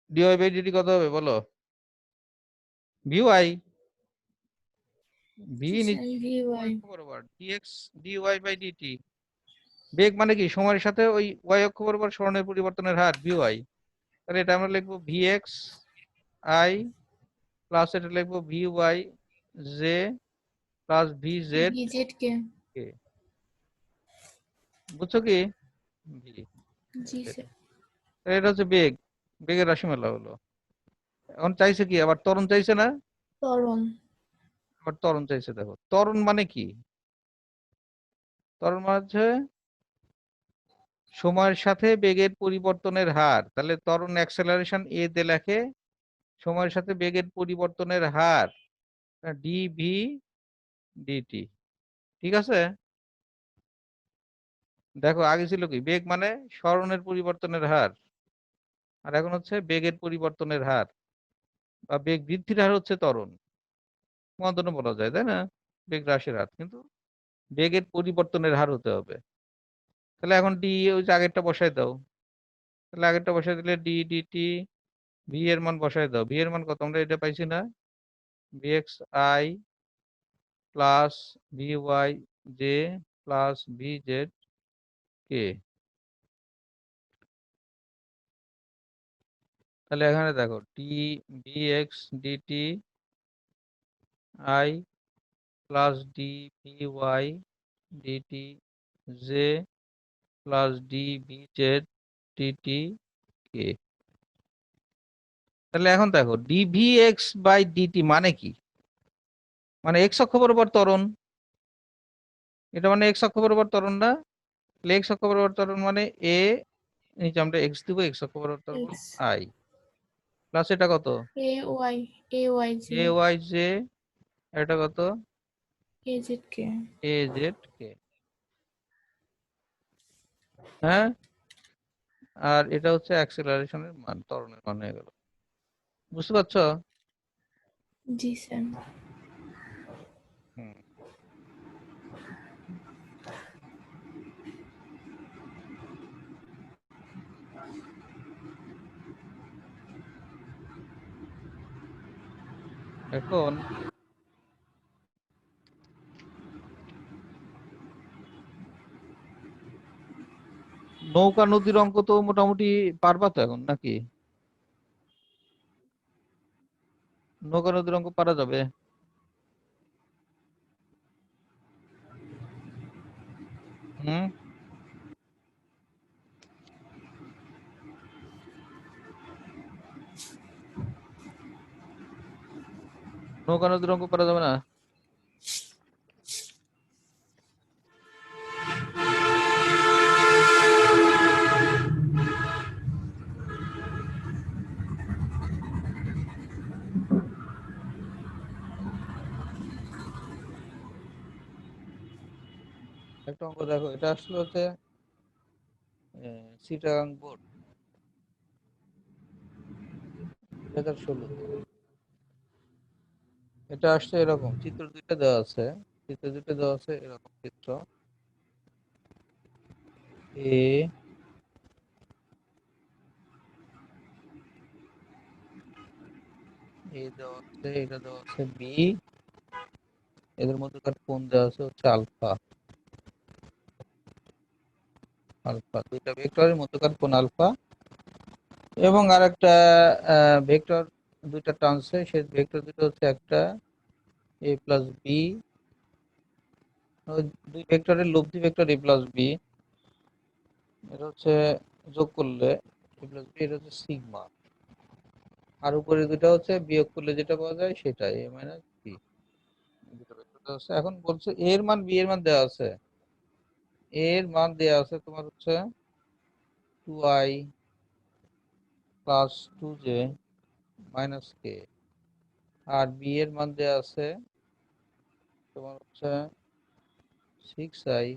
Dy by DT কত হবে বলো? ভিওয়াই, ভি অক্ষ বরাবর ডিএক্স ডিওয়াই বাই ডিটি। বেগ মানে কি? সময়ের সাথে ওই ওয়াই অক্ষ বরাবর সরণের পরিবর্তনের হার ভিওয়াই। তাহলে এটা আমরা লিখবো ভিএক্স আই প্লাস এটা লিখবো v y j plus v z k. বুঝছো কি? জি স্যার। এটা হচ্ছে বেগ, বেগের রাশিমালা হলো। এখন চাইছে কি আবার ত্বরণ চাইছে না? ত্বরণ। আবার ত্বরণ চাইছে। দেখো ত্বরণ মানে কি? ত্বরণ মানে হচ্ছে সময়ের সাথে বেগের পরিবর্তনের হার। তাহলে ত্বরণ অ্যাক্সেলারেশন এ তে লেখে সময়ের সাথে বেগের পরিবর্তনের হার ডিভি ডিটি। ঠিক আছে? দেখো আগে ছিল কি বেগ মানে সরণের পরিবর্তনের হার, আর এখন হচ্ছে বেগের পরিবর্তনের হার বা বেগ বৃদ্ধির হার হচ্ছে ত্বরণ। মন্তব্য বলা যায় তাই না? বেগ হ্রাসের হার, কিন্তু বেগের পরিবর্তনের হার হতে হবে। তাহলে এখন ডি ওই যে আগেরটা বসাই দাও। তাহলে আগেরটা বসাই দিলে ডি ডিটি ভি এর মান বসাই দাও। ভি এর মান কত আমরা এটা পাইছি না? V x i plus v y j plus v z k. তাহলে এখানে দেখো t v x d t i plus d v y d t j plus d v z d t k. তাহলে এখন দেখো ডিভিএক্স বাই ডিটি মানে কি? মানে এক্স অক্ষ বরাবর ত্বরণ। এটা মানে এক্স অক্ষ বরাবর ত্বরণ না? তাহলে এক্স অক্ষ বরাবর ত্বরণ মানে এ, নিচে আমরা এক্স দিব, এক্স অক্ষ বরাবর ত্বরণ আই প্লাস এটা কত A Y A Y J, এটা কত A Z K. A Z কে। হ্যাঁ, আর এটা হচ্ছে অ্যাক্সেলারেশনের মান, ত্বরণের মান হয়ে গেল। বুঝতে পারছো? জি স্যার। হুম। এখন নৌকা নদীর অঙ্ক তো মোটামুটি পারবা তো এখন নাকি? নৌকা নদীর অঙ্ক পারা যাবে? হুম, নৌকা নদীর অঙ্ক পারা যাবে না? একটা অঙ্ক দেখো, এটা আসলে হচ্ছে চিটাগাং বোর্ড 2016-তে। এটা আসছে এরকম, চিত্র দুইটা দেওয়া আছে, চিত্র দুইটা দেওয়া আছে এরকম চিত্র এ এ দেওয়া আছে, এটা দেওয়া আছে বি, এদের মধ্যকার কোণ দেওয়া আছে হচ্ছে আলফা। আলফা দুইটা ভেক্টরের মধ্যকার কোণ আলফা, এবং আরেকটা ভেক্টর দুইটা টানছে, সেই ভেক্টর দুটো হচ্ছে একটা এ প্লাস বি, দুই ভেক্টরের লব্ধি ভেক্টর এ প্লাস বি, এটা হচ্ছে যোগ করলে এ প্লাস বি, এটা হচ্ছে সিগমা। আর উপরে দুটো হচ্ছে বিয়োগ করলে যেটা পাওয়া যায় সেটা এ মাইনাস বি। এখন বলছে এর মান বি এর মান দেওয়া আছে, এর মান দেওয়া আছে তোমার হচ্ছে 2i প্লাস 2j মাইনাস কে, আর বি এর মান দেওয়া আছে তোমার হচ্ছে 6i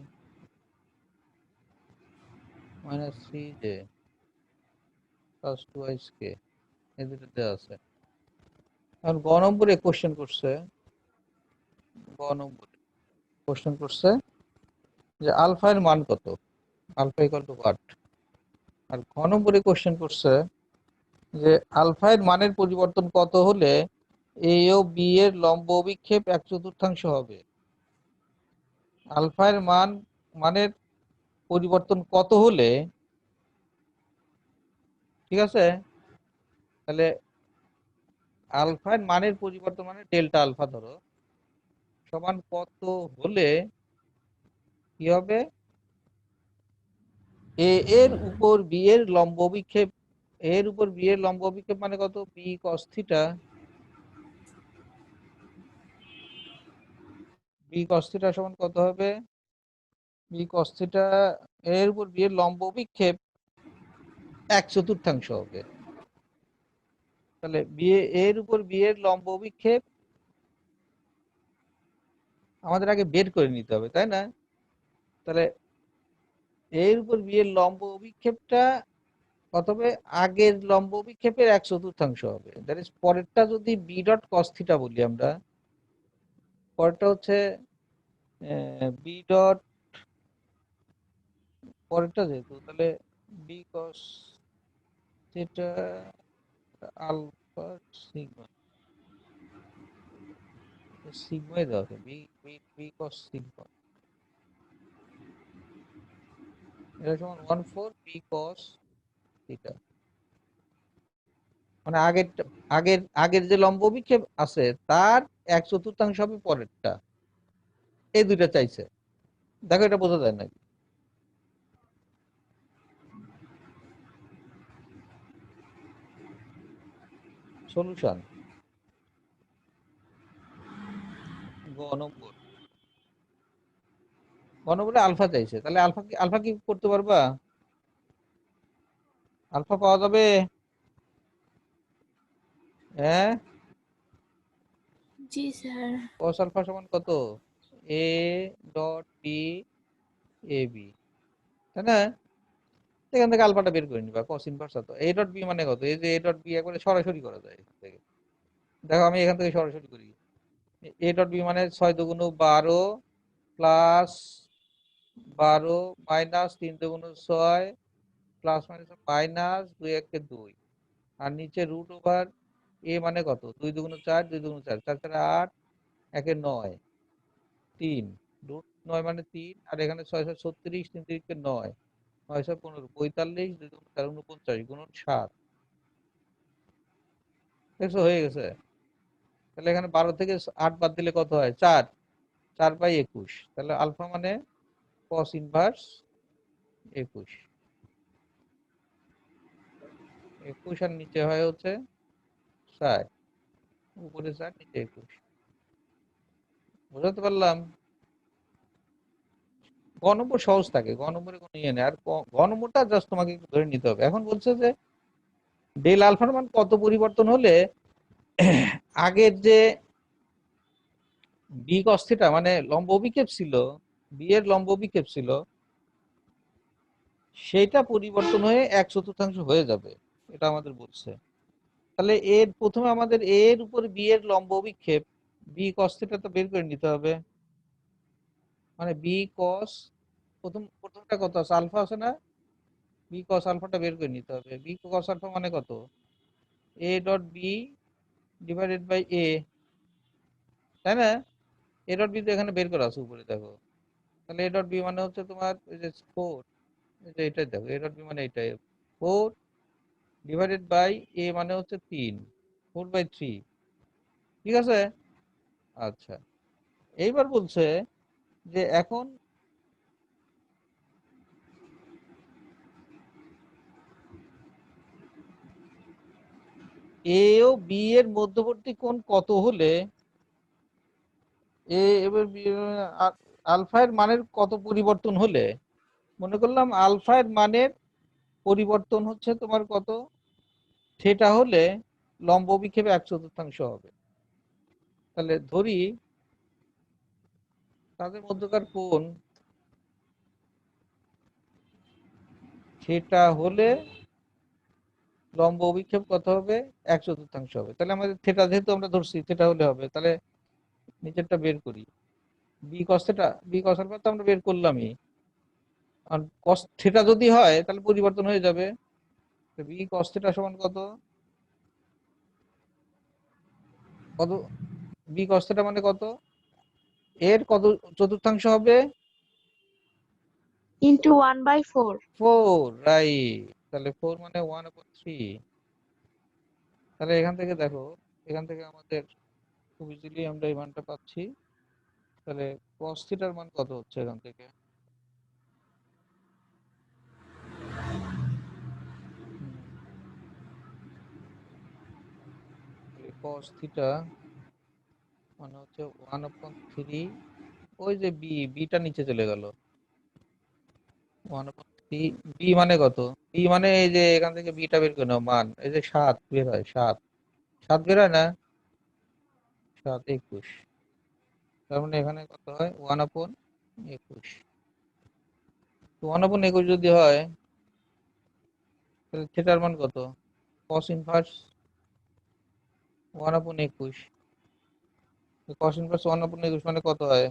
minus 3j plus 2i কে, এই দুটো দেওয়া আছে। এখন গ নম্বরে কোশ্চেন করছে, গ নম্বরে কোশ্চেন করছে যে আলফা এর মান কত, আলফা ইকুয়াল টু হোয়াট। আর খ নম্বরে কোশ্চেন করছে যে আলফা এর মানের পরিবর্তন কত হলে এ ও বি এর লম্ব অভিক্ষেপ 1/4 হবে। আলফা এর মানের পরিবর্তন কত হলে, ঠিক আছে, তাহলে আলফা এর মানের পরিবর্তন মানে ডেল্টা আলফা ধরো সমান কত হলে কি হবে, এ এর উপর বি এর লম্ব অভিক্ষেপ, এর উপর বি এর লম্ব অভিক্ষেপ মানে কত, B cos theta, B cos theta সমান কত হবে, বি কস থিটা এর উপর বি এর লম্ব অভিক্ষেপ 1/4 হবে। তাহলে বি এর উপর বি এর লম্ব অভিক্ষেপ আমাদের আগে বের করে নিতে হবে, তাই না? তাহলে এর উপর বি এর লম্ব অভিক্ষেপটা কত হবে, আগের লম্ব অভিক্ষেপের 1/4 হবে। দ্যাট ইজ পরেরটা যদি বি ডট কস থিটা বলি আমরা, পরেরটা হচ্ছে বি ডট, পরেরটা যেহেতু তাহলে b cos theta alpha sigma, সিগমাই দেওয়া আছে, b b b cos sigma, এটা সমান 1/4 বি কস থিটা। মানে আগের আগের আগের যে লম্ব অভিক্ষেপ আছে তার 1/4 হবে পরেরটা, এই দুইটা চাইছে। দেখো এটা বোঝা যায় নাকি? সলিউশন গ নম্বর, গ নম্বরে আলফা চাইছে, তাহলে আলফা কি করতে পারবা, আলফা পাওয়া যাবে, হ্যাঁ, জি স্যার। cos আলফা সমান কত, এ ডট বি এ বি, তাই না? এখান থেকে আলফাটা বের করে নিবা, cos ইনভার্স তো এ ডট বি মানে কত, এই যে এ ডট বি একবারে সরাসরি করা যায় এখান থেকে। দেখো আমি এখান থেকে সরাসরি করি, এ ডট বি মানে 6×2 = 12 plus 12 minus 3×2 = 6 plus minus minus 2 × 1 = 2, আর নিচে রুট ওভার এ মানে কত, 2×4 2×4 4 4 8 1 9 3, রুট 9 মানে 3, আর এখানে 6 6 36 3 3 কে 9 9 6 15 45 2×4 49 গুণন 7, দেখছো হয়ে গেছে। তাহলে এখানে 12 থেকে 8 বাদ দিলে কত হয়, 4, 4/21, তাহলে আলফা মানে cos ইনভার্স 21, 21 আর নিচে হয় হচ্ছে 60, উপরে 4 নিচে 21, বুঝতে পারলাম? গ নম্বর সহজ থাকে, গ নম্বরে কোনো ইয়ে নেই, আর গ নম্বরটা জাস্ট তোমাকে একটু ধরে নিতে হবে। এখন বলছে যে ডেল আলফার মান কত পরিবর্তন হলে আগের যে বি কস থিটা মানে লম্ব অভিক্ষেপ ছিল, বি এর লম্ব অভিক্ষেপ ছিল, সেটা পরিবর্তন হয়ে 1/4 হয়ে যাবে, এটা আমাদের বলছে। তাহলে এর প্রথমে আমাদের এ এর উপর বি এর লম্ব অভিক্ষেপ বি কস থিটা তো বের করে নিতে হবে, মানে বি কস, প্রথমটা কত আছে, আলফা আছে না, বি কস আলফাটা বের করে নিতে হবে। বি কস আলফা মানে কত, এ dot b divided by a, তাই না? এ ডট বি তো এখানে বের করা আছে উপরে, দেখো। তাহলে এ ডট বি মানে হচ্ছে তোমার এই যে 4, এই যে এটাই দেখো, এ ডট বি মানে এটাই 4 ডিভাইডেড বাই এ মানে হচ্ছে 3, 4/3, ঠিক আছে। আচ্ছা, এইবার বলছে যে এখন এ ও বি এর মধ্যবর্তী কোণ কত হলে এ এবার আলফা এর মানের কত পরিবর্তন হলে, মনে করলাম আলফা এর মানের পরিবর্তন হচ্ছে তোমার কত, থিটা হলে লম্ব অভিক্ষেপে 1/4 হবে। তাহলে ধরি তাদের মধ্যকার কোণ থিটা হলে লম্ব অভিক্ষেপ কত হবে, 1/4 হবে। তাহলে আমাদের থিটা যেহেতু আমরা ধরছি থিটা হলে হবে, তাহলে নিচেরটা বের করি, B cos theta, B cos alpha তো আমরা বের করলামই, আর কস থিটা যদি হয় তাহলে পরিবর্তন হয়ে যাবে, বি কস থিটা সমান কত, কত বি cos θ মানে কত? এর কত চতুর্থাংশ হবে? ইন্টু 1/4। 4, রাইট। তাহলে 4 মানে 1/3। তাহলে এখান থেকে দেখো, এখান থেকে আমাদের খুব ইজিলি আমরা এই মানটা পাচ্ছি। তাহলে cos θ এর মান কত হচ্ছে এখান থেকে? cos θ মানে হচ্ছে 1/3। ওই যে বিটা নিচে চলে গেল। 1/3 বি মানে কত? বি মানে এই যে এখান থেকে বিটা বের করে নাও মান, এই যে 7 বের হয়, 7 বের হয় না? 7 21। তার মানে এখানে কত হয়? 1/21। তো 1/21 যদি হয় তাহলে থিটার মান কত? cos inverse 1/21। cos ইনভার্স 1/21 মানে কত হয়?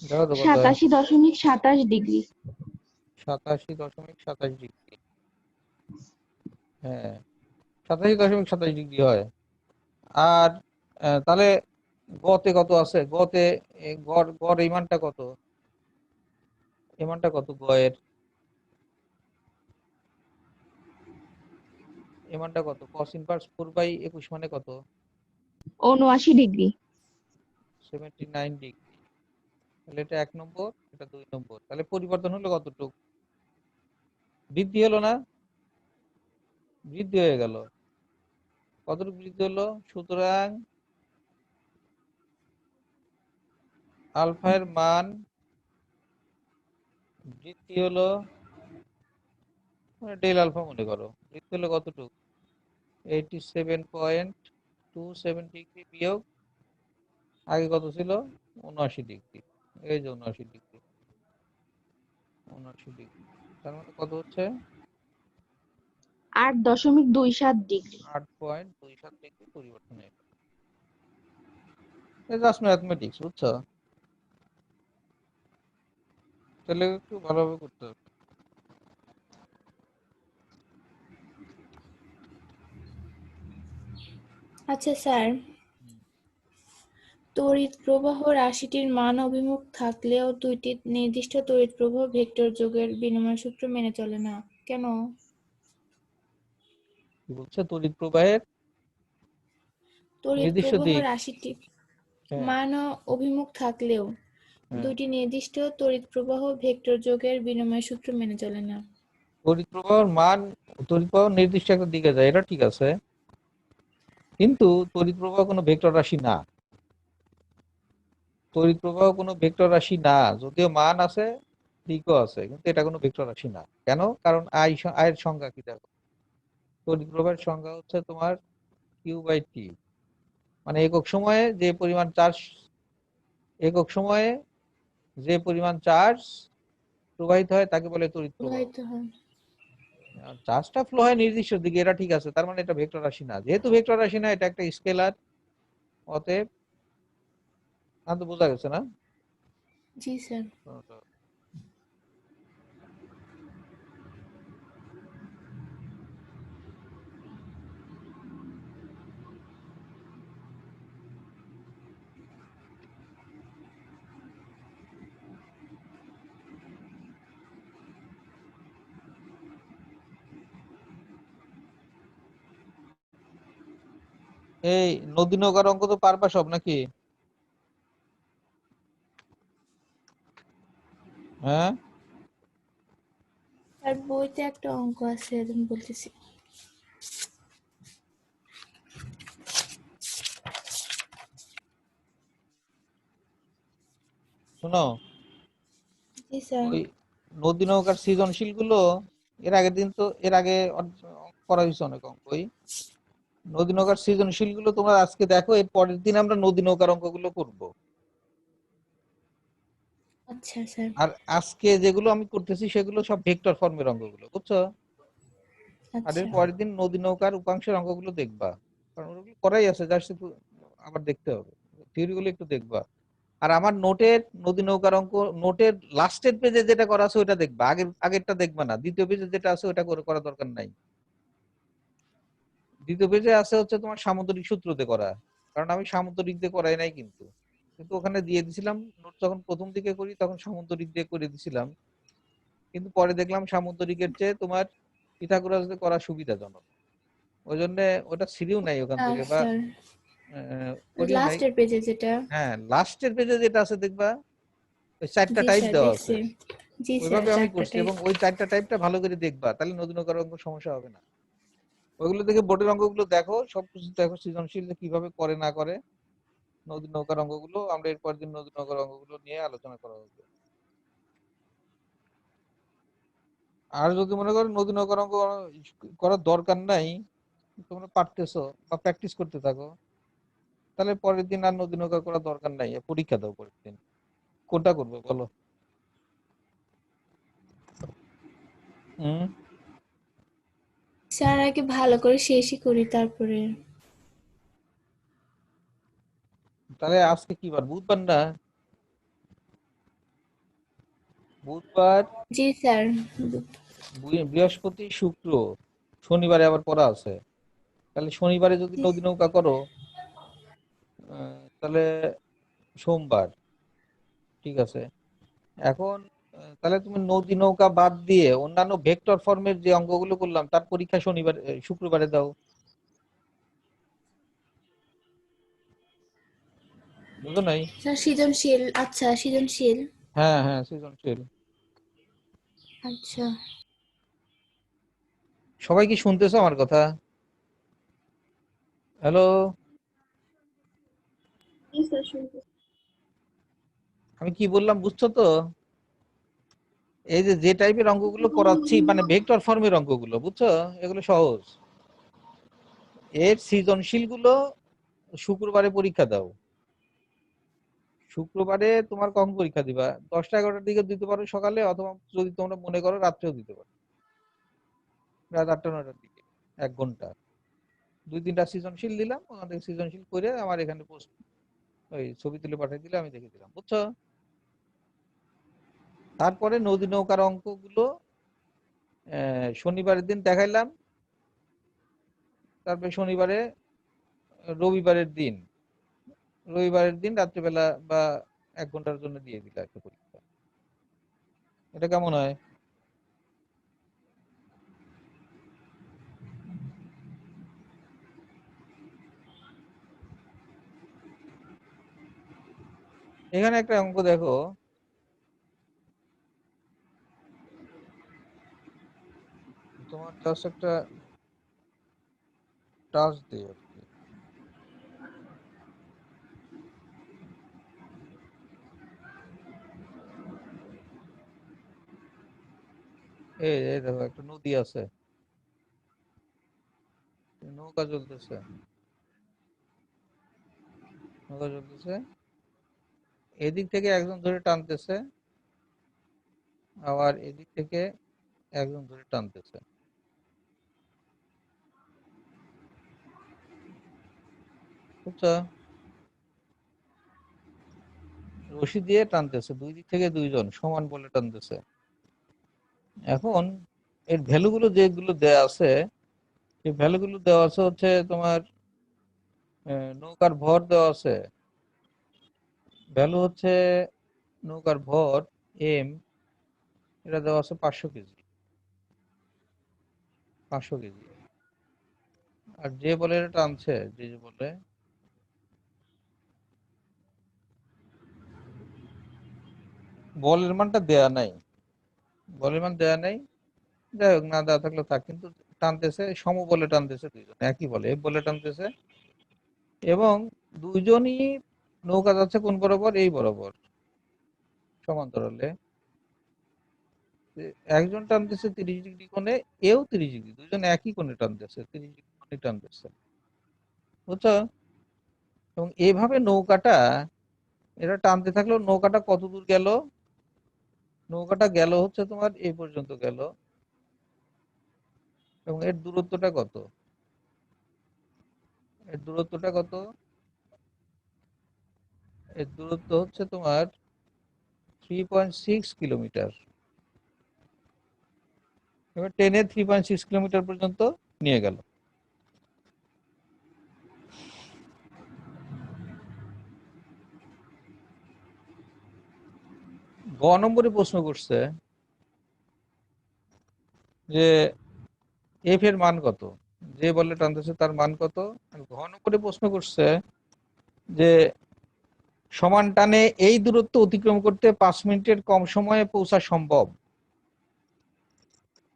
দেখো তো কত হয়? 87.27 ডিগ্রি। 87.27 ডিগ্রি। হ্যাঁ, 87.27 ডিগ্রি হয়। আর তাহলে গতে কত আছে? গতে গড় গড় এই মানটা কত? এই মানটা কত গয়ের? এই মানটা কত? cos ইনভার্স 4/21 মানে কত? 79 ডিগ্রি। 79 ডিগ্রি। তাহলে এটা 1 নম্বর, এটা 2 নম্বর। তাহলে পরিবর্তন হলো কতটুকু? বৃদ্ধি হলো না? বৃদ্ধি হয়ে গেল। কতটুকু বৃদ্ধি হলো? সুতরাং আলফা এর মান বৃদ্ধি হলো, ডেল আলফা মনে করো, বৃদ্ধি হলো কতটুকু? 87.27 ডিগ্রি বিয়োগ আগে কত ছিল? 79 ডিগ্রি। এই যে 79 ডিগ্রি, 79 ডিগ্রি। তার মানে কত হচ্ছে? 8.27 ডিগ্রি। 8.27 ডিগ্রি পরিবর্তন হয়ে গেল। এই জাস্ট ম্যাথমেটিক্স, বুঝছো? তাহলে একটু ভালোভাবে করতে হবে। আচ্ছা স্যার, তড়িৎ প্রবাহ রাশিটির মান অভিমুখ থাকলেও দুইটি নির্দিষ্ট তড়িৎ প্রবাহ ভেক্টর যোগের বিনিময় সূত্র মেনে চলে না, কেন? কি বলছে? তড়িৎ প্রবাহের তড়িৎ নির্দিষ্ট প্রবাহ দিক। রাশিটির হ্যাঁ, মান অভিমুখ থাকলেও হ্যাঁ। দুইটি নির্দিষ্ট তড়িৎ প্রবাহ ভেক্টর যোগের বিনিময় সূত্র মেনে চলে না। তড়িৎ প্রবাহের মান, তড়িৎ প্রবাহ নির্দিষ্ট একটা দিকে যায়, এটা ঠিক আছে, কিন্তু তড়িৎ প্রবাহ কোনো ভেক্টর রাশি না। তড়িৎ প্রবাহ কোনো ভেক্টর রাশি না, যদিও মান আছে, দিকও আছে, কিন্তু এটা কোনো ভেক্টর রাশি না। কেন? কারণ আয়ের সংজ্ঞা কি দেখো। তড়িৎ প্রবাহের সংজ্ঞা হচ্ছে তোমার q/t, মানে একক সময়ে যে পরিমাণ চার্জ, একক সময়ে যে পরিমাণ চার্জ প্রবাহিত হয় তাকে বলে তড়িৎ প্রবাহ। প্রবাহিত হয়। চার্জটা ফ্লো হয় নির্দিষ্ট দিকে, এটা ঠিক আছে, তার মানে এটা ভেক্টর রাশি না। যেহেতু ভেক্টর রাশি না, এটা একটা স্কেলার, অতএব তো বোঝা গেছে না? জি স্যার। এই নদী নৌকার অঙ্ক তো পারবা সব নাকি? হ্যাঁ, স্যার বইতে একটা অঙ্ক আছে, আমি বলতেছি। শোনো, জি স্যার। ওই নদী নৌকার সৃজনশীল গুলো এর আগের দিন তো, এর আগে করা হয়েছে অনেক অঙ্ক। ওই নদী নৌকার সৃজনশীল গুলো তোমরা আজকে দেখো, এর পরের দিন আমরা নদী নৌকার অঙ্কগুলো করব। আচ্ছা স্যার। আর আজকে যেগুলো আমি করতেছি সেগুলো সব ভেক্টর ফর্মের অঙ্কগুলো, বুঝছো? আর এর আচ্ছা। পরের দিন নদী নৌকার উপাংশের অঙ্কগুলো দেখবা, কারণ ওগুলো করাই আছে, জাস্ট একটু আবার দেখতে হবে, থিওরি গুলো একটু দেখবা। আর আমার নোটের নদী নৌকার অঙ্ক, নোটের লাস্টের পেজে যেটা করা আছে ওটা দেখবা, আগেরটা দেখবা না। দ্বিতীয় পেজে যেটা আছে ওটা করা দরকার নাই। দ্বিতীয় পেজে আছে হচ্ছে তোমার সামুদ্রিক সূত্রতে করা, কারণ আমি সামুদ্রিক দিয়ে করাই নাই, কিন্তু কিন্তু ওখানে দিয়ে দিছিলাম নোট যখন প্রথম দিকে করি তখন সামুদ্রিক দিয়ে করে দিছিলাম, কিন্তু পরে দেখলাম সামুদ্রিকের চেয়ে তোমার পিথাগোরাস দিয়ে করা সুবিধাজনক, ওই জন্য ওটা ছিঁড়েও নাই ওখান থেকে বা স্যার করিও নাই। লাস্টের পেজে যেটা। হ্যাঁ, লাস্টের পেজে যেটা আছে দেখবা ওই 4টা জি টাইপ স্যার, দেওয়া আছে, দেখছি। জি স্যার, ওইভাবে আমি 4টা করছি, টাইপ। এবং ওই 4টা টাইপটা ভালো করে দেখবা, তাহলে নতুন কারো অঙ্ক সমস্যা হবে না। ওইগুলো দেখে বোর্ডের অঙ্কগুলো দেখো, সবকিছু দেখো সৃজনশীল কিভাবে করে না করে। নদী নৌকার অঙ্কগুলো আমরা এরপর দিন নদী নৌকার অঙ্কগুলো নিয়ে আলোচনা করা হবে। আর যদি মনে করো নদী নৌকার অঙ্ক করার দরকার নাই, তোমরা পারতেছো বা প্র্যাকটিস করতে থাকো, তাহলে পরের দিন আর নদী নৌকা করার দরকার নাই, পরীক্ষা দাও পরের দিন। কোনটা করবে বলো? হুম। স্যার আগে ভালো করে শেষই করি তারপরে। তাহলে আজকে কি বার? বুধবার না? বুধবার, জি স্যার। বৃহস্পতি, শুক্র, শনিবারে আবার পড়া আছে। তাহলে শনিবারে যদি জি। নদী নৌকা করো, তাহলে সোমবার, ঠিক আছে। এখন তাহলে তুমি নদী নৌকা বাদ দিয়ে অন্যান্য ভেক্টর ফর্মের যে অঙ্কগুলো করলাম তার পরীক্ষা শনিবার শুক্রবারে দাও, বুঝো নাই? স্যার সৃজনশীল, আচ্ছা সৃজনশীল। হ্যাঁ হ্যাঁ, সৃজনশীল। আচ্ছা। সবাই কি শুনতেছো আমার কথা? হ্যালো, জি স্যার, শুনতেছি। আমি কি বললাম বুঝছো তো? এই যে যে টাইপের অঙ্কগুলো করাচ্ছি মানে ভেক্টর ফর্মের অঙ্কগুলো, বুঝছো? এগুলো সহজ। এর সৃজনশীল গুলো শুক্রবারে পরীক্ষা দাও। শুক্রবারে তোমার কখন পরীক্ষা দিবা? 10টা 11টার দিকে দিতে পারো সকালে, অথবা যদি তোমরা মনে করো রাত্রেও দিতে পারো, রাত 8টা 9টার দিকে, 1 ঘন্টা। 2-3টা সৃজনশীল দিলাম, ওখান থেকে সৃজনশীল করে আমার এখানে পোস্ট ওই ছবি তুলে পাঠিয়ে দিলে আমি দেখে দিলাম, বুঝছো? তারপরে নদী নৌকার অঙ্কগুলো শনিবারের দিন দেখাইলাম, তারপরে রবিবারের দিন রবিবারের দিন রাত্রিবেলা বা 1 ঘন্টার জন্য দিয়ে দিলা একটা পরীক্ষা। এটা কেমন হয়? এখানে একটা অঙ্ক দেখো, তোমার জাস্ট একটা টাচ দিই আর কি। এই দেখো একটা নদী আছে, নৌকা চলতেছে, নৌকা চলতেছে, এদিক থেকে একজন ধরে টানতেছে, আবার এদিক থেকে একজন ধরে টানতেছে, বুঝছো? রশি দিয়ে টানতেছে, দুই দিক থেকে দুইজন সমান বলে টানতেছে। এখন এর ভ্যালুগুলো যেগুলো দেয়া আছে, সেই ভ্যালুগুলো দেওয়া আছে হচ্ছে তোমার নৌকার ভর দেওয়া আছে, ভ্যালু হচ্ছে নৌকার ভর এম, এটা দেওয়া আছে 500 কেজি, 500 কেজি। আর যে বলে এটা টানছে, যে বলে, বলের মানটা দেয়া নাই, বলের মান দেয়া নাই, যাই হোক, না দেওয়া থাকলে থাক, কিন্তু টানতেছে সমবলে, টানতেছে দুইজন একই বলে, এ বলে টানতেছে, এবং দুইজনই নৌকা যাচ্ছে কোন বরাবর? এই বরাবর, সমান্তরালে। একজন টানতেছে 30 ডিগ্রি কোণে, এও 30 ডিগ্রি, দুইজন একই কোণে টানতেছে, 30 ডিগ্রি কোণে টানতেছে, বুঝছো? এবং এইভাবে নৌকাটা এটা টানতে থাকলো, নৌকাটা কত দূর গেল? নৌকাটা গেল হচ্ছে তোমার এই পর্যন্ত গেল, এবং এর দূরত্বটা কত? এর দূরত্বটা কত? এর দূরত্ব হচ্ছে তোমার 3.6 কিলোমিটার। এবার টেনে 3.6 কিলোমিটার পর্যন্ত নিয়ে গেল। গ নম্বরে প্রশ্ন করছে যে এফ এর মান কত, যে বলে টানতেছে তার মান কত। আর ঘ নম্বরে প্রশ্ন করছে যে সমান টানে এই দূরত্ব অতিক্রম করতে 5 মিনিটের কম সময়ে পৌঁছা সম্ভব।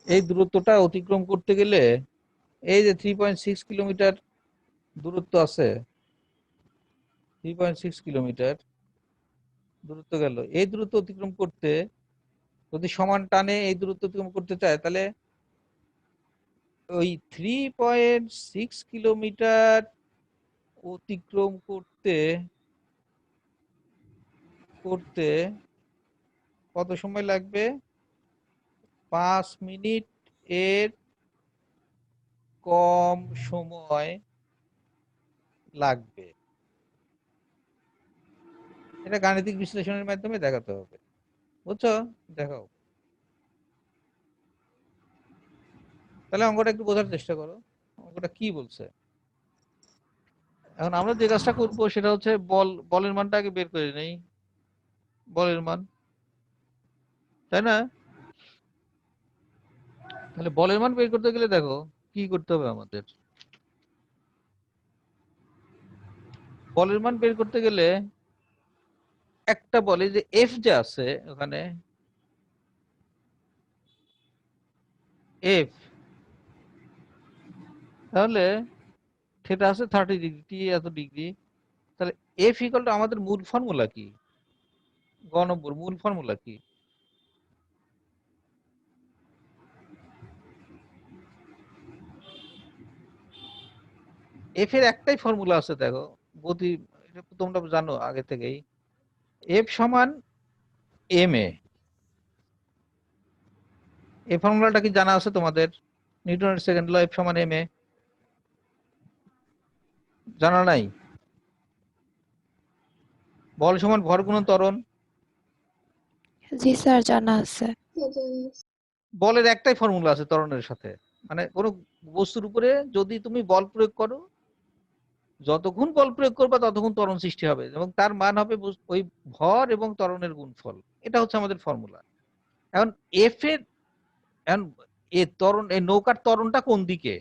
এই দূরত্বটা অতিক্রম করতে গেলে এই যে 3.6 কিলোমিটার দূরত্ব আছে, 3.6 কিলোমিটার দূরত্ব গেল, এই দূরত্ব অতিক্রম করতে যদি সমান টানে এই দূরত্ব অতিক্রম করতে চায়, তাহলে ওই 3.6 কিলোমিটার অতিক্রম করতে করতে কত সময় লাগবে? 5 মিনিট এর কম সময় লাগবে। এটা গাণিতিক বিশ্লেষণের মাধ্যমে দেখাতে হবে, বুঝছো? দেখাও। তাহলে অঙ্কটা একটু বোঝার চেষ্টা করো, অঙ্কটা কি বলছে। এখন আমরা যে কাজটা করবো সেটা হচ্ছে বলের মানটা আগে বের করে নেই, বলের মান, তাই না? তাহলে বলের মান বের করতে গেলে দেখো কি করতে হবে আমাদের। বলের মান বের করতে গেলে একটা বলে যে এফ যে আছে ওখানে, এফ, তাহলে থিটা আছে 30 ডিগ্রি, টি এত ডিগ্রি, তাহলে এফ ইকুয়াল টু আমাদের মূল ফর্মুলা কি? গ নম্বর মূল ফর্মুলা কি? এফ এর একটাই ফর্মুলা আছে, দেখো গতি, এটা তোমরা জানো আগে থেকেই, এফ সমান এম এ। এই ফর্মুলাটা কি জানা আছে তোমাদের? নিউটনের সেকেন্ড ল, এফ সমান এম এ, জানা নাই? বল সমান ভর গুণন ত্বরণ। জি স্যার, জানা আছে। বলের একটাই ফর্মুলা আছে ত্বরণের সাথে, মানে কোনো বস্তুর উপরে যদি তুমি বল প্রয়োগ করো, যতক্ষণ বল প্রয়োগ করবা ততক্ষণ ত্বরণ সৃষ্টি হবে, এবং তার মান হবে ওই ভর এবং ত্বরণের গুণফল। এটা হচ্ছে আমাদের ফর্মুলা। এখন এফ এর, এখন এই ত্বরণ, এই নৌকার ত্বরণটা কোন দিকে?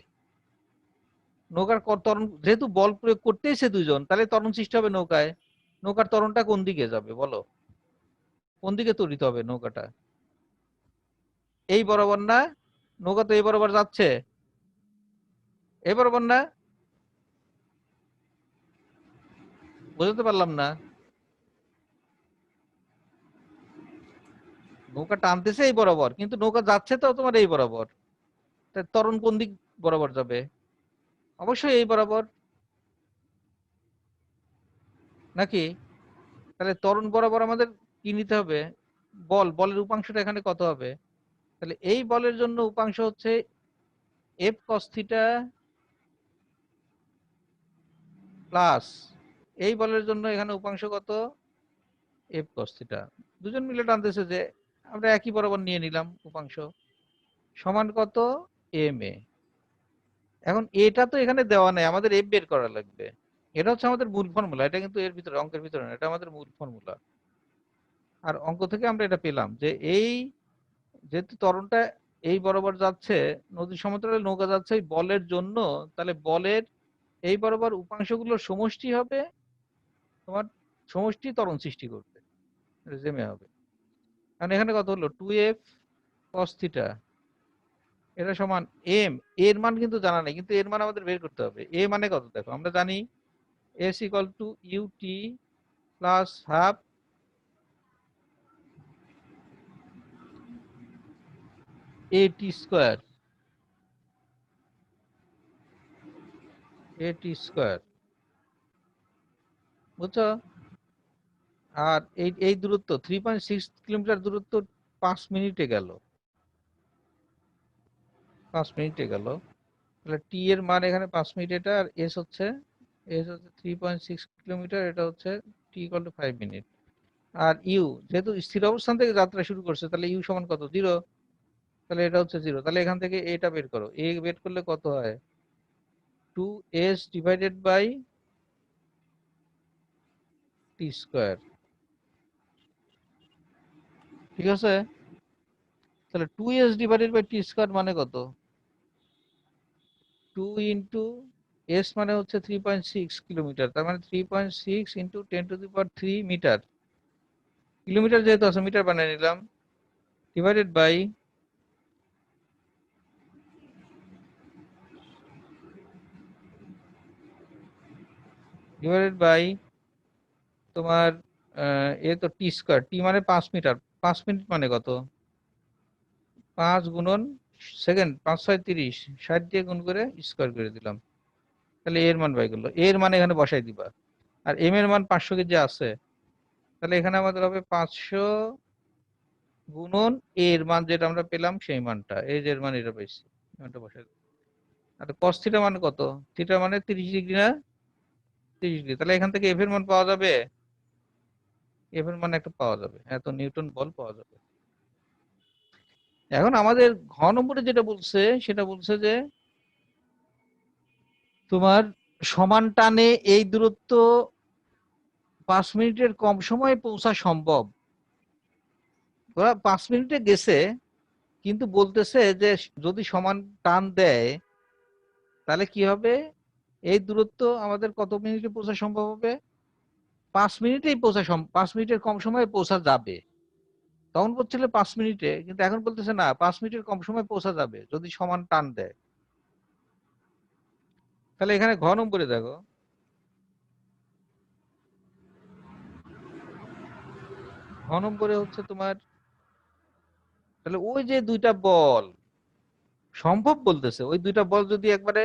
নৌকার ত্বরণ যেহেতু বল প্রয়োগ করতেইছে দুজন, তাহলে ত্বরণ সৃষ্টি হবে নৌকায়। নৌকার ত্বরণটা কোন দিকে যাবে বলো? কোন দিকে ত্বরিত হবে নৌকাটা? এই বরাবর না? নৌকা তো এই বরাবর যাচ্ছে, এই বরাবর না? বুঝতে পারলাম না। নৌকা টানতেছে এই বরাবর, কিন্তু নৌকা যাচ্ছে তো তোমার এই বরাবর, ত্বরণ কোন দিক বরাবর যাবে? অবশ্যই এই বরাবর, নাকি? তাহলে ত্বরণ বরাবর আমাদের কি নিতে হবে? বলের উপাংশটা এখানে কত হবে? তাহলে এই বলের জন্য উপাংশ হচ্ছে এফ কস থিটা প্লাস এই বলের জন্য এখানে উপাংশ কত? F cos theta. দুজন মিলে টানতেছে যে, আমরা একই বরাবর নিয়ে নিলাম উপাংশ, সমান কত? M A. এখন এটা তো এখানে দেওয়া নাই, আমাদের এফ বের করা লাগবে। এটা হচ্ছে আমাদের মূল ফর্মুলা, এটা কিন্তু এর ভিতরে, অঙ্কের ভিতরে না, এটা আমাদের মূল ফর্মুলা। আর অঙ্ক থেকে আমরা এটা পেলাম যে এই, যেহেতু ত্বরণটা এই বরাবর যাচ্ছে, নদীর সমতলে নৌকা যাচ্ছে এই বলের জন্য, তাহলে বলের এই বরাবর উপাংশগুলোর সমষ্টি হবে তোমার, সমষ্টি ত্বরণ সৃষ্টি করবে, জেমে হবে। কারণ এখানে কত হলো? 2f cos থিটা, এটা সমান এম। এর মান কিন্তু জানা নেই, কিন্তু এর মান আমাদের বের করতে হবে। এ মানে কত দেখো, আমরা জানি s equal to U T plus half A T square, A T square, বুঝছো? আর এই এই দূরত্ব 3.6 কিলোমিটার দূরত্ব 5 মিনিটে গেল, 5 মিনিটে গেল। তাহলে টি এর মান এখানে 5 মিনিট, এটা আর এস হচ্ছে 3.6 কিলোমিটার, এটা হচ্ছে টি ইকুয়াল টু 5 মিনিট। আর ইউ যেহেতু স্থির অবস্থান থেকে যাত্রা শুরু করছে, তাহলে ইউ সমান কত? 0। তাহলে এটা হচ্ছে 0। তাহলে এখান থেকে এটা বের করো, এ বের করলে কত হয়? 2s divided by T square. ঠিক আছে? তাহলে 2s divided by T square মানে কত? 2 ইন্টু s মানে হচ্ছে 3.6 কিলোমিটার, তার মানে 3.6 ইন্টু 10⁻³ মিটার, কিলোমিটার যেহেতু আছে মিটার বানিয়ে নিলাম, ডিভাইডেড বাই তোমার এ তো টি স্কয়ার, টি মানে 5 মিটার, 5 মিনিট মানে কত? 5 গুণন সেকেন্ড, 5 6 30, 60 দিয়ে গুণ করে স্কয়ার করে দিলাম, তাহলে এর মান বাই করলো, এর মানে এখানে বসাই দিবা। আর এম এর মান 500 কেজি আছে, তাহলে এখানে আমাদের হবে 500 গুণন এর মান যেটা আমরা পেলাম সেই মানটা, এই যে এর মান এটা পাইছি, মানটা বসাই দিলাম। আর cos থিটা মানে কত? থিটা মানে 30 ডিগ্রি না? 30 ডিগ্রি, তাহলে এখান থেকে এফ এর মান পাওয়া যাবে, এফ এর মান একটা পাওয়া যাবে, এত নিউটন বল পাওয়া যাবে। এখন আমাদের ঘ নম্বরে যেটা বলছে সেটা বলছে যে তোমার সমান টানে এই দূরত্ব 5 মিনিটের কম সময়ে পৌঁছা সম্ভব। ওরা 5 মিনিটে গেছে, কিন্তু বলতেছে যে যদি সমান টান দেয় তাহলে কি হবে, এই দূরত্ব আমাদের কত মিনিটে পৌঁছা সম্ভব হবে? 5 মিনিটেই 5 মিনিটের কম সময়ে পৌঁছা যাবে। তখন বলছিল 5 মিনিটে, কিন্তু এখন বলতেছে না, 5 মিনিটের কম সময়ে পৌঁছা যাবে যদি সমান টান দেয়। তাহলে এখানে ঘ নম্বরে দেখো, ঘ নম্বরে হচ্ছে তোমার, তাহলে ওই যে দুইটা বল সম্ভব বলতেছে, ওই দুইটা বল যদি একবারে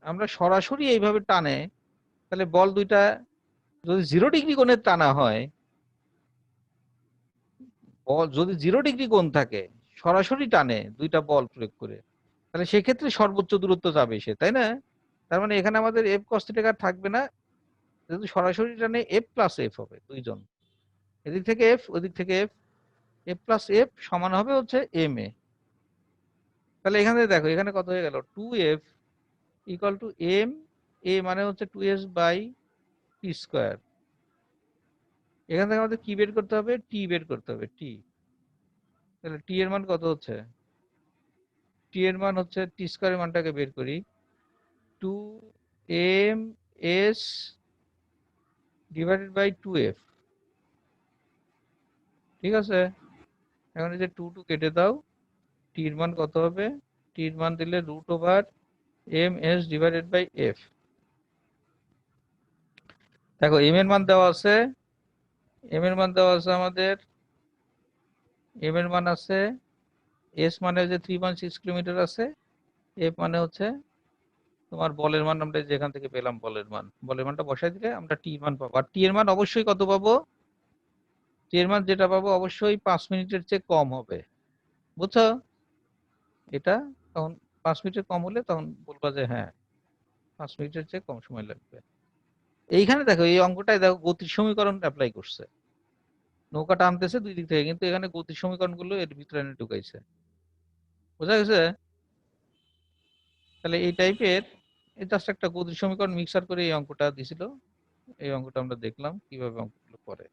আমরা সরাসরি এইভাবে টানে, তাহলে বল দুইটা যদি 0 ডিগ্রি কোণে টানা হয়, বল যদি 0 ডিগ্রি কোণ থাকে, সরাসরি টানে দুইটা বল প্রয়োগ করে, তাহলে সেক্ষেত্রে সর্বোচ্চ দূরত্ব যাবে সে, তাই না? তার মানে এখানে আমাদের এফ কস থিটা আর থাকবে না, যেহেতু সরাসরি টানে এফ প্লাস এফ হবে দুইজন, এদিক থেকে এফ ওদিক থেকে এফ, এফ প্লাস এফ সমান হবে হচ্ছে এম এ। তাহলে এখানে দেখো এখানে কত হয়ে গেল, 2f equal to M A মানে হচ্ছে 2s বাই টি স্কয়ার। এখান থেকে আমাদের কি বের করতে হবে? টি বের করতে হবে, টি। তাহলে টি এর মান কত হচ্ছে? টি এর মান হচ্ছে টি স্কয়ারের মানটাকে বের করি, 2ms ডিভাইডেড বাই 2f। ঠিক আছে, এখন এই যে 2 কেটে দাও, টি এর মান কত হবে? টি এর মান দিলে √ms ডিভাইডেড বাই f। দেখো এম এর মান দেওয়া আছে, এম এর মান দেওয়া আছে আমাদের, এম এর মান আছে, এস মানে যে 3.6 কিলোমিটার আছে, এফ মানে হচ্ছে তোমার বলের মান, আমরা যেখান থেকে পেলাম বলের মান, বলের মানটা বসাই দিলে আমরা টি এর মান পাবো। আর টি এর মান অবশ্যই কত পাবো? টি এর মান যেটা পাবো অবশ্যই 5 মিনিটের চেয়ে কম হবে, বুঝছো এটা? তখন 5 মিনিটের কম হলে তখন বলবা যে হ্যাঁ 5 মিনিটের চেয়ে কম সময় লাগবে। এইখানে দেখো এই অঙ্কটায় দেখো গতির সমীকরণ অ্যাপ্লাই করছে, নৌকা টানতেছে দুই দিক থেকে, কিন্তু এখানে গতির সমীকরণ গুলো এর ভিতরে এনে ঢুকাইছে, বোঝা গেছে? তাহলে এই টাইপের জাস্ট একটা গতির সমীকরণ মিক্সার করে এই অঙ্কটা দিছিল, এই অঙ্কটা আমরা দেখলাম কিভাবে অঙ্কগুলো করে।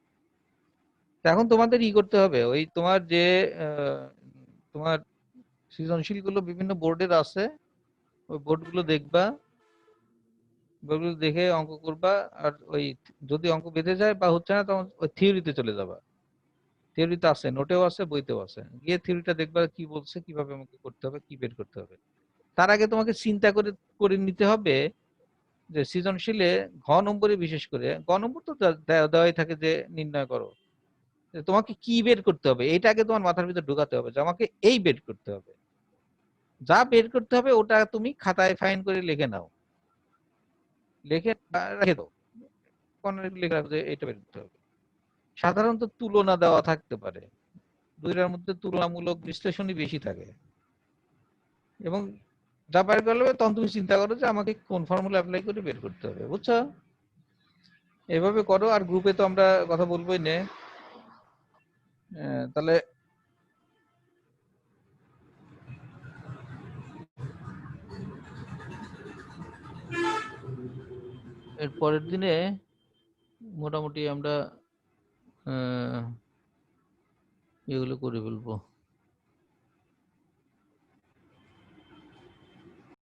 তো এখন তোমাদের ই করতে হবে, ওই তোমার যে তোমার সৃজনশীল গুলো বিভিন্ন বোর্ডের আছে, ওই বোর্ডগুলো দেখবা, বোর্ডগুলো দেখে অঙ্ক করবা। আর ওই যদি অঙ্ক বেঁধে যায় বা হচ্ছে না, তখন ওই থিওরিতে চলে যাবা, থিওরিতে আছে, নোটেও আছে, বইতেও আছে, গিয়ে থিওরিটা দেখবা কি বলছে, কিভাবে আমাকে করতে হবে, কি বের করতে হবে। তার আগে তোমাকে চিন্তা করে করে নিতে হবে যে সৃজনশীলে ঘ নম্বরে, বিশেষ করে গ নম্বর তো দেওয়াই থাকে যে নির্ণয় করো, যে তোমাকে কি বের করতে হবে এইটা আগে তোমার মাথার ভিতর ঢুকাতে হবে, যে আমাকে এই বের করতে হবে, যা বের করতে হবে ওটা তুমি খাতায় ফাইন করে লিখে নাও, লিখে রেখে দাও, কর্নারে লিখে রাখো যে এটা বের করতে হবে। সাধারণত তুলনা দেওয়া থাকতে পারে, দুইটার মধ্যে তুলনামূলক বিশ্লেষণই বেশি থাকে, এবং যা বের করলে তখন তুমি চিন্তা করো যে আমাকে কোন ফর্মুলা অ্যাপ্লাই করে বের করতে হবে, বুঝছো? এভাবে করো। আর গ্রুপে তো আমরা কথা বলবোই না, তাহলে এর পরের দিনে মোটামুটি আমরা এগুলো করে ফেলবো।